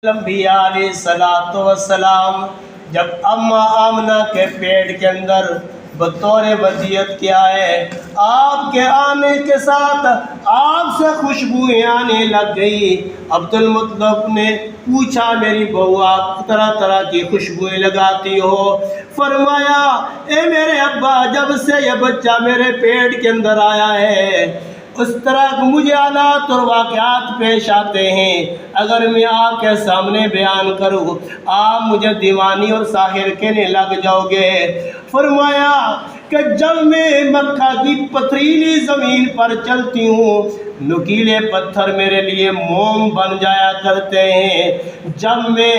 انبیاء علیہ الصلوۃ والسلام جب اما آمنہ کے پیٹ کے اندر بطور وصیت کیا ہے، آپ کے آنے کے ساتھ آپ سے خوشبوئیں آنے لگ گئی۔ عبد المطلب نے پوچھا میری بہو آپ طرح طرح کی خوشبوئیں لگاتی ہو؟ فرمایا اے میرے ابا، جب سے یہ بچہ میرے پیٹ کے اندر آیا ہے اس طرح مجھے حالات اور واقعات پیش آتے ہیں، اگر میں آپ کے سامنے بیان کروں آپ مجھے دیوانی اور ساحر کہنے لگ جاؤ گے۔ فرمایا کہ جب میں مکہ کی پتھریلی زمین پر چلتی ہوں نکیلے پتھر میرے لیے موم بن جایا کرتے ہیں، جب میں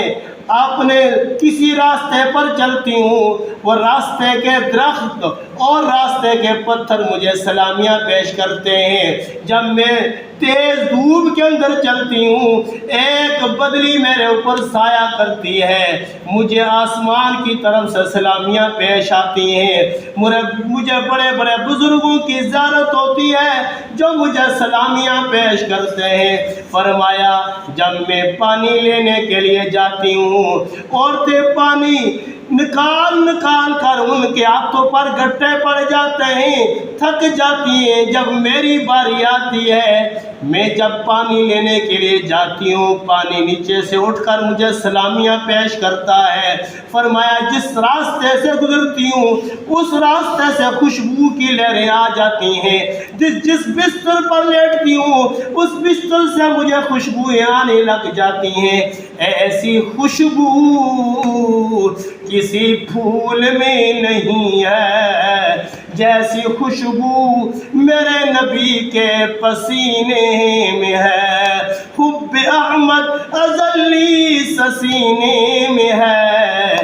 اپنے کسی راستے پر چلتی ہوں وہ راستے کے درخت اور راستے کے پتھر مجھے سلامیاں پیش کرتے ہیں، جب میں تیز دھوپ کے اندر چلتی ہوں ایک بدلی میرے اوپر سایہ کرتی ہے، مجھے آسمان کی طرف سے سلامیاں پیش آتی ہیں، مجھے بڑے بڑے بزرگوں کی زیارت ہوتی ہے جو مجھے سلامیاں پیش کرتے ہیں۔ فرمایا جب میں پانی لینے کے لیے جاتی ہوں عورتیں پانی نکال کر ان کے ہاتھوں پر گٹھے پڑ جاتے ہیں، تھک جاتی ہیں، جب میری باری آتی ہے میں جب پانی لینے کے لیے جاتی ہوں پانی نیچے سے اٹھ کر مجھے سلامیاں پیش کرتا ہے۔ فرمایا جس راستے سے گزرتی ہوں اس راستے سے خوشبو کی لہریں آ جاتی ہیں، جس بستر پر لیٹتی ہوں اس بستر سے مجھے خوشبوئیں آنے لگ جاتی ہیں، ایسی خوشبو کسی پھول میں نہیں ہے جیسی خوشبو میرے نبی کے پسینے میں ہے، حب احمد ازلی سینے میں ہے۔